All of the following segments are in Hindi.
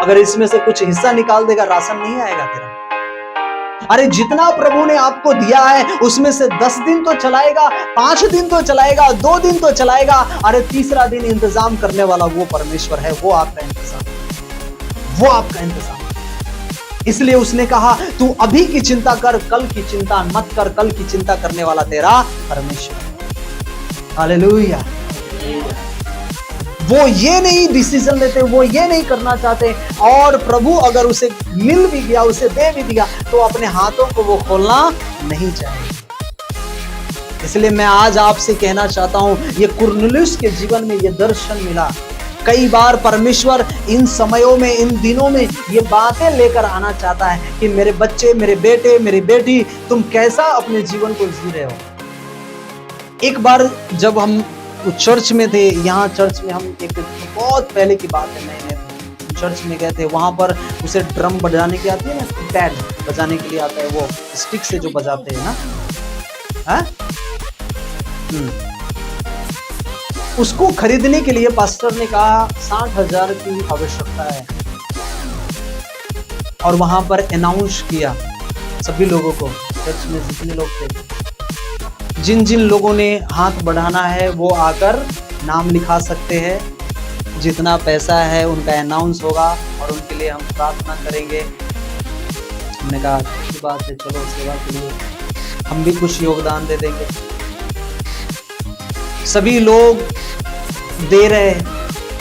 अगर इसमें से कुछ हिस्सा निकाल देगा, राशन नहीं आएगा तेरा। अरे जितना प्रभु ने आपको दिया है उसमें से 10 दिन तो चलाएगा, 5 दिन तो चलाएगा, 2 दिन तो चलाएगा। अरे तीसरा दिन इंतजाम करने वाला वो परमेश्वर है, वो आपका इंतजाम, वो आपका इंतजाम। इसलिए उसने कहा तू अभी की चिंता कर, कल की चिंता मत कर, कल की चिंता करने वाला तेरा परमेश्वर। हालेलुया। वो ये नहीं डिसीजन लेते, वो ये नहीं करना चाहते, और प्रभु अगर उसे मिल भी गया, उसे दे भी दिया, तो अपने हाथों को वो खोलना नहीं चाहेंगे। इसलिए मैं आज आपसे कहना चाहता हूं, ये कुरनेलियुस के जीवन में ये दर्शन मिला। कई बार परमेश्वर इन समयों में, इन दिनों में ये बातें लेकर आना चाहता है कि मेरे बच्चे, मेरे बेटे, मेरी बेटी, तुम कैसा अपने जीवन को जी रहे हो। एक बार जब हम चर्च में थे, यहाँ चर्च में हम एक बहुत पहले की बात है, नए चर्च में गए थे, वहां पर उसे ड्रम बजाने की आती है ना, पैड बजाने के लिए आता है, वो स्टिक से जो बजाते हैं ना, उसको खरीदने के लिए पास्टर ने कहा 60,000 की आवश्यकता है, और वहां पर अनाउंस किया सभी लोगों को, चर्च में जितने लोग थे, जिन जिन लोगों ने हाथ बढ़ाना है वो आकर नाम लिखा सकते हैं, जितना पैसा है उनका अनाउंस होगा और उनके लिए हम प्रार्थना करेंगे। हमने कहा अच्छी बात है, चलो सेवा के लिए हम भी कुछ योगदान दे देंगे। सभी लोग दे रहे,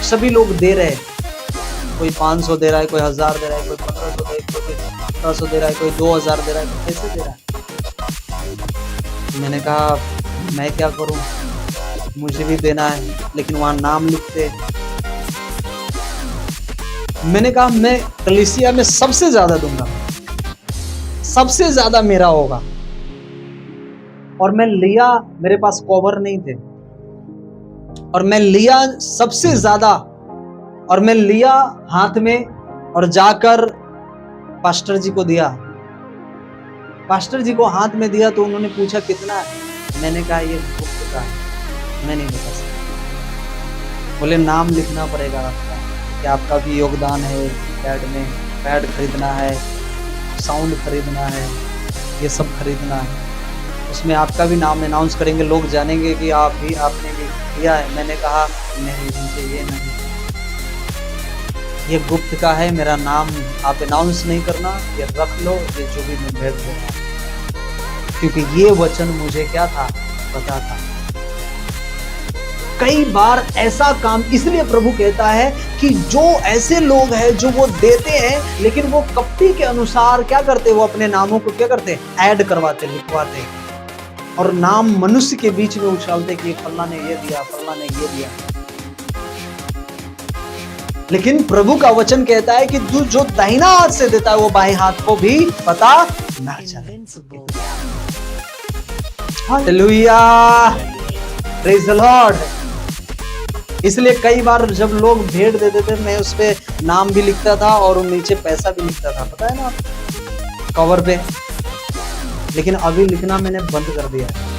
सभी लोग दे रहे, कोई 500 दे रहा है, कोई 1000 दे रहा है, कोई 1500 दे रहा है, कोई 1700 दे रहा है, कोई 2000 दे रहा है, कोई कैसे दे रहा है। मैंने कहा मैं क्या करूं, मुझे भी देना है, लेकिन वहां नाम लिखते। मैंने कहा मैं कलीसिया में सबसे ज्यादा दूंगा, सबसे ज्यादा मेरा होगा। और मैं लिया, मेरे पास कवर नहीं थे, और मैं लिया सबसे ज्यादा, और मैं लिया हाथ में और जाकर पास्टर जी को दिया। पास्टर जी को हाथ में दिया तो उन्होंने पूछा कितना है। मैंने कहा ये गुप्त का है, मैं नहीं बता सकता। बोले नाम लिखना पड़ेगा आपका, कि आपका भी योगदान है, पैड में पैड खरीदना है, साउंड खरीदना है, ये सब खरीदना है, उसमें आपका भी नाम अनाउंस करेंगे, लोग जानेंगे कि आप भी, आपने भी किया है। मैंने कहा नहीं, मुझे ये नहीं, ये गुप्त का है, मेरा नाम आप अनाउंस नहीं करना, ये रख लो, ये जो भी मैं भेज दूंगा। क्योंकि ये वचन मुझे क्या था, पता था। कई बार ऐसा काम, इसलिए प्रभु कहता है कि जो ऐसे लोग हैं जो वो देते हैं, लेकिन वो कपटी के अनुसार क्या करते, वो अपने नामों को क्या करते, ऐड करवाते, लिखवाते, और नाम मनुष्य के बीच में उछालते कि फल्ला ने ये दिया, फल्ला ने ये दिया। लेकिन प्रभु का वचन कहता है कि तू जो दाहिना हाथ से देता है वो बाएं हाथ को भी पता ना चले। Hallelujah, praise the Lord. इसलिए कई बार जब लोग भेंट देते थे, मैं उस पे नाम भी लिखता था और नीचे पैसा भी लिखता था, पता है ना, कवर पे। लेकिन अभी लिखना मैंने बंद कर दिया है।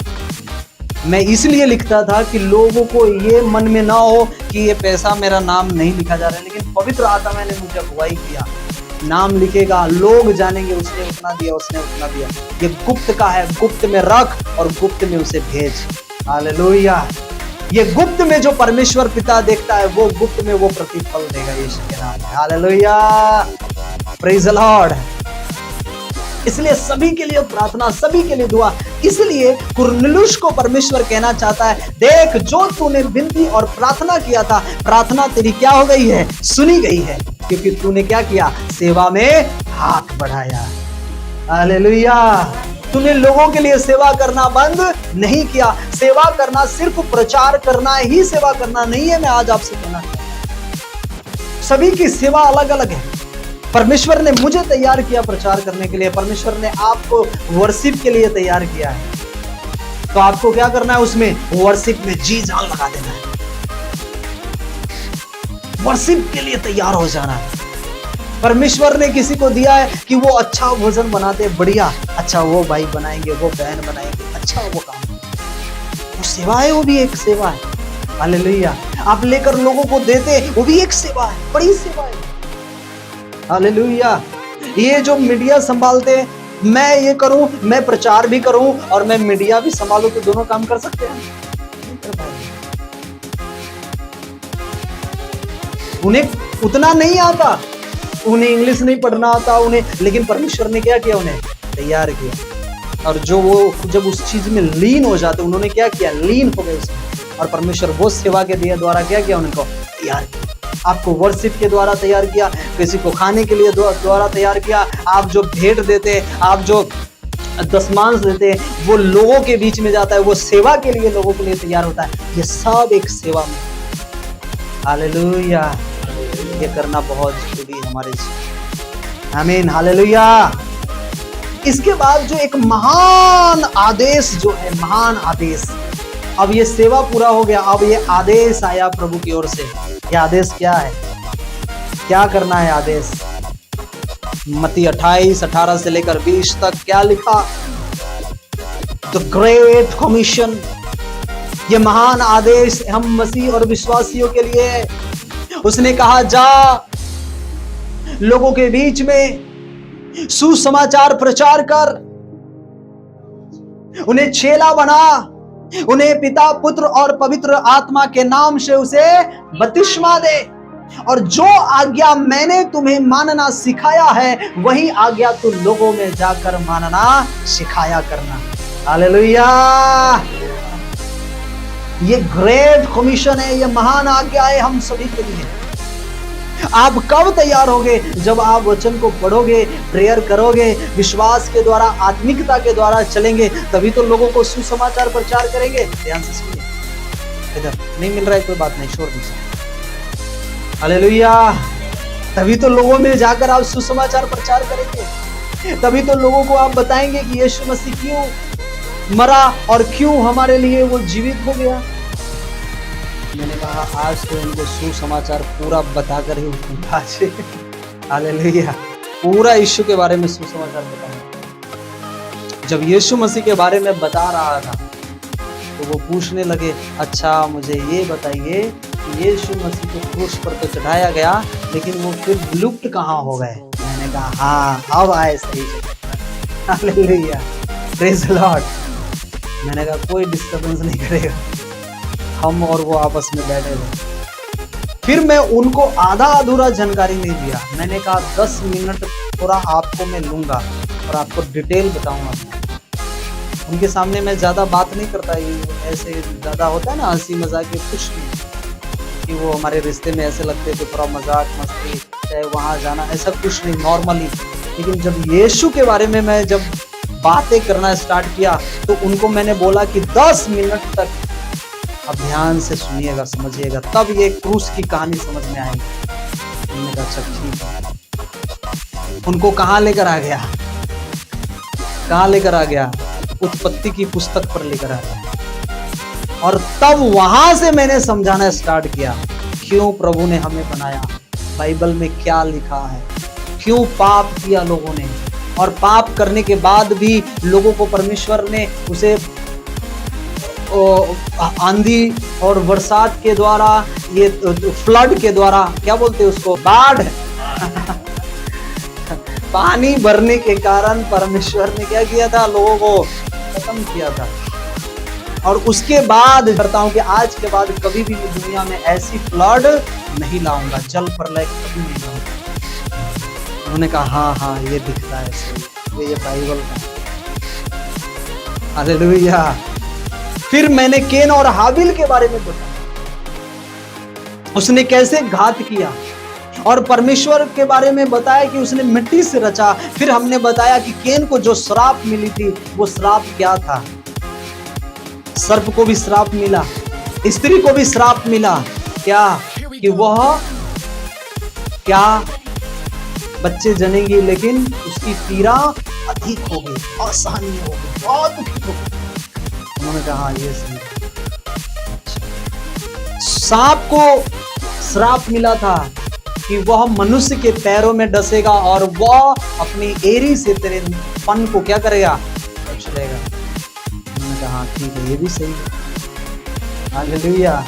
मैं इसलिए लिखता था कि लोगों को ये मन में ना हो कि ये पैसा, मेरा नाम नहीं लिखा जा रहा है, लेकिन पवित्र आत्मा ने मुझे अगुवाई किया, नाम लिखेगा, लोग जानेंगे उसने उतना दिया, उसने उतना दिया। ये गुप्त का है, गुप्त में रख और गुप्त में उसे भेज। हालेलुया। ये गुप्त में जो परमेश्वर पिता देखता है, वो गुप्त में वो प्रतिफल देगा यीशु के नाम में। Hallelujah, praise the Lord. इसलिए सभी के लिए प्रार्थना, सभी के लिए दुआ। इसलिए कुरनेलियुस को परमेश्वर कहना चाहता है, देख जो तूने विनती और प्रार्थना किया था, प्रार्थना तेरी क्या हो गई है, सुनी गई है, क्योंकि तूने क्या किया, सेवा में हाथ बढ़ाया। हालेलुया। तूने लोगों के लिए सेवा करना बंद नहीं किया। सेवा करना सिर्फ प्रचार करना ही सेवा करना नहीं है। मैं आज आपसे कहना सभी की सेवा अलग अलग है। परमेश्वर ने मुझे तैयार किया प्रचार करने के लिए, परमेश्वर ने आपको वर्शिप के लिए तैयार किया है, तो आपको क्या करना है, उसमें वर्शिप में जी जान लगा देना है, वर्शिप के लिए तैयार हो जाना है। परमेश्वर ने किसी को दिया है कि वो अच्छा भोजन बनाते, बढ़िया, अच्छा वो भाई बनाएंगे, वो बहन बनाएंगे, अच्छा वो काम, वो सेवा है, वो भी एक सेवा है। हालेलुया। आप लेकर लोगों को देते, वो भी एक सेवा है, बड़ी सेवा है। हालेलुया। ये जो मीडिया संभालते हैं, मैं ये करूं, मैं प्रचार भी करूं और मैं मीडिया भी संभालूं, तो दोनों काम कर सकते हैं? नहीं कर पाएंगे। उन्हें उतना नहीं आता, उन्हें इंग्लिश नहीं पढ़ना आता उन्हें, लेकिन परमेश्वर ने क्या किया, उन्हें तैयार किया। और जो वो जब उस चीज में लीन हो जाते, उन्होंने क्या किया, लीन हो गए उसमें, और परमेश्वर वो सेवा के द्वारा क्या किया, उनको तैयार किया। आपको वर्शिप के द्वारा तैयार किया, किसी को खाने के लिए द्वारा तैयार किया। आप जो भेंट देते, आप जो दशमांश देते हैं, वो लोगों के बीच में जाता है, वो सेवा के लिए लोगों के लिए तैयार होता है। ये सब एक सेवा में। हालेलुया। ये करना बहुत जरूरी है हमारे जीवन। आमीन। हालेलुया। इसके बाद जो एक महान आदेश जो है, महान आदेश, अब ये सेवा पूरा हो गया, अब ये आदेश आया प्रभु की ओर से। ये आदेश क्या है, क्या करना है आदेश? मत्ती 28:18 से लेकर 20 तक क्या लिखा? The great commission. ये महान आदेश हम मसीह और विश्वासियों के लिए है। उसने कहा, जा लोगों के बीच में सुसमाचार प्रचार कर, उन्हें चेला बना, उन्हें पिता, पुत्र और पवित्र आत्मा के नाम से उसे बपतिस्मा दे, और जो आज्ञा मैंने तुम्हें मानना सिखाया है, वही आज्ञा तू लोगों में जाकर मानना सिखाया करना। हालेलुया। ये ग्रेट कमीशन है, ये महान आज्ञा है हम सभी के लिए। आप कब तैयार होगे? जब आप वचन को पढ़ोगे, प्रेयर करोगे, विश्वास के द्वारा, आत्मिकता के द्वारा चलेंगे, तभी तो लोगों को सुसमाचार प्रचार करेंगे। ध्यान से सुनिए, इधर नहीं मिल रहा है कोई बात नहीं, शोर नहीं। हालेलुया। तभी तो लोगों में जाकर आप सुसमाचार प्रचार करेंगे, तभी तो लोगों को आप बताएंगे कि यीशु मसीह क्यों मरा और क्यों हमारे लिए वो जीवित हो गया। मैंने कहा आज तो इनको सुसमाचार पूरा बताकर ही उठूंगा आज। हालेलुया। पूरा यीशु के बारे में सुसमाचार बताऊंगा। जब यीशु मसीह के बारे में बता रहा था तो वो पूछने लगे, अच्छा मुझे ये बताइए कि यीशु मसीह को क्रूस पर तो चढ़ाया गया, लेकिन वो फिर लुप्त कहाँ हो गए? मैंने कहा हाँ, अब आए सही जगह। हालेलुया। Praise the Lord. मैंने कहा कोई डिस्टर्बेंस नहीं करेगा, हम और वो आपस में बैठे हुए। फिर मैं उनको आधा अधूरा जानकारी नहीं दिया। मैंने कहा 10 मिनट थोड़ा आपको मैं लूंगा और आपको डिटेल बताऊंगा। उनके सामने मैं ज्यादा बात नहीं करता, ये ऐसे ज्यादा होता है ना हंसी मजाक के, कुछ नहीं कि वो हमारे रिश्ते में ऐसे लगते थे, थोड़ा मजाक मस्ती, चाहे वहां जाना, ऐसा कुछ नहीं, नॉर्मली। लेकिन जब यीशु के बारे में मैं जब बातें करना स्टार्ट किया, तो उनको मैंने बोला कि 10 मिनट तक अब ध्यान से सुनिएगा, समझिएगा, तब ये क्रूस की कहानी समझ में आएगी। उन्होंने कहा अच्छा ठीक है। उनको कहाँ लेकर आ गया? कहाँ लेकर आ गया? उत्पत्ति की पुस्तक पर लेकर आ गया। और तब वहां से मैंने समझाना स्टार्ट किया, क्यों प्रभु ने हमें बनाया, बाइबल में क्या लिखा है, क्यों पाप किया लोगों ने, और पाप करने के बाद भी लोगों को परमेश्वर ने उसे आंधी और बरसात के द्वारा, ये फ्लड के द्वारा, क्या बोलते हैं उसको, बाढ़ पानी भरने के कारण परमेश्वर ने क्या किया था, लोगों को खत्म किया था। और उसके बाद करता हूं कि आज के बाद कभी भी दुनिया में ऐसी फ्लड नहीं लाऊंगा, जल प्रलय कभी नहीं लाऊंगा। उन्होंने कहा हाँ हाँ ये दिखता है सही, ये बाइबल का। हालेलुया। फिर मैंने केन और हाबिल के बारे में बताया, उसने कैसे घात किया, और परमेश्वर के बारे में बताया कि उसने मिट्टी से रचा। फिर हमने बताया कि केन को जो श्राप मिली थी, वो श्राप क्या था? सर्प को भी श्राप मिला, स्त्री को भी श्राप मिला, क्या कि वह क्या बच्चे जनेगी, लेकिन उसकी पीड़ा अधिक होगी, असहनीय होगी, बहुत दुखी होगी। उन्होंने कहा ये सही। सांप को श्राप मिला था कि वह मनुष्य के पैरों में डसेगा और वह अपनी एड़ी से तेरे फन को क्या करेगा, चलेगा। उन्होंने कहा ठीक है, ये भी सही है। हालेलुया।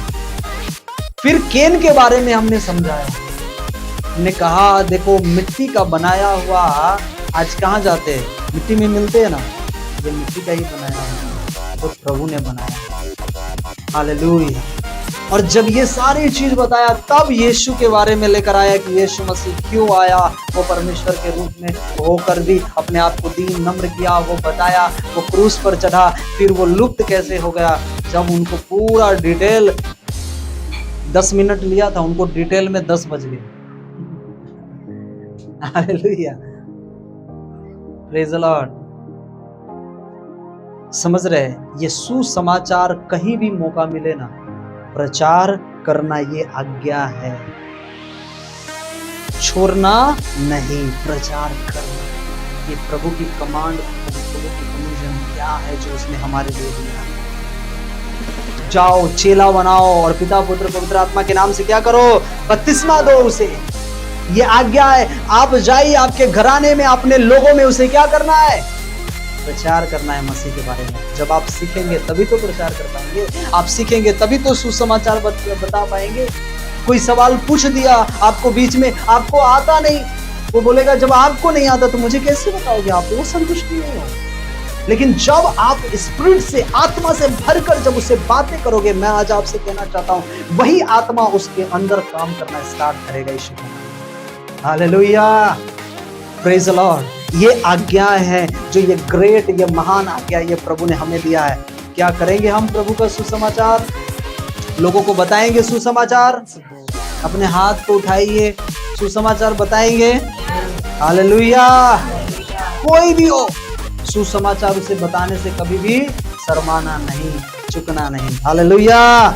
फिर केन के बारे में हमने समझाया, ने कहा देखो मिट्टी का बनाया हुआ आज कहाँ जाते हैं, मिट्टी में मिलते हैं ना, ये मिट्टी का ही बनाया हुआ तो प्रभु ने बनाया। हालेलुया। और जब ये सारी चीज बताया तब यीशु के बारे में लेकर आया कि यीशु मसीह क्यों आया, वो परमेश्वर के रूप में होकर भी अपने आप को दीन नम्र किया, वो बताया, वो क्रूस पर चढ़ा, फिर वो लुप्त कैसे हो गया। जब उनको पूरा डिटेल 10 मिनट लिया था, उनको डिटेल में 10 बज गए। Hallelujah, praise the Lord. समझ रहे, ये सुसमाचार कहीं भी मौका मिले ना, प्रचार करना ये आज्ञा है, छोड़ना नहीं, प्रचार करना। ये प्रभु की कमांड, प्रभु की कमीशन क्या है जो उसने हमारे लिए दिया। जाओ चेला बनाओ और पिता पुत्र पवित्र आत्मा के नाम से क्या करो, बपतिस्मा दो उसे। ये आज्ञा है। आप जाइए आपके घराने में, अपने लोगों में उसे क्या करना है, प्रचार करना है मसीह के बारे में। जब आप सीखेंगे तभी तो प्रचार कर पाएंगे, आप सीखेंगे तभी तो सुसमाचार बता पाएंगे। कोई सवाल पूछ दिया आपको बीच में, आपको आता नहीं, वो बोलेगा जब आपको नहीं आता तो मुझे कैसे बताओगे, आप वो संतुष्टि नहीं हो। लेकिन जब आप स्पिरिट से, आत्मा से भरकर जब उससे बातें करोगे, मैं आज आपसे कहना चाहता हूं वही आत्मा उसके अंदर काम करना स्टार्ट करेगा। यीशु का नाम, हालेलुया, प्रेज द लॉर्ड। ये आज्ञा है जो ये ग्रेट, ये महान आज्ञा ये प्रभु ने हमें दिया है। क्या करेंगे हम प्रभु का सुसमाचार, लोगों को बताएंगे सुसमाचार। अपने हाथ को उठाइए, सुसमाचार बताएंगे। हालेलुया। कोई भी हो, सुसमाचार उसे बताने से कभी भी शर्माना नहीं, चुकना नहीं। हालेलुया।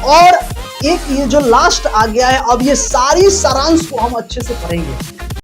और एक ये जो लास्ट आज्ञा है, अब ये सारी सारांश को हम अच्छे से पढ़ेंगे।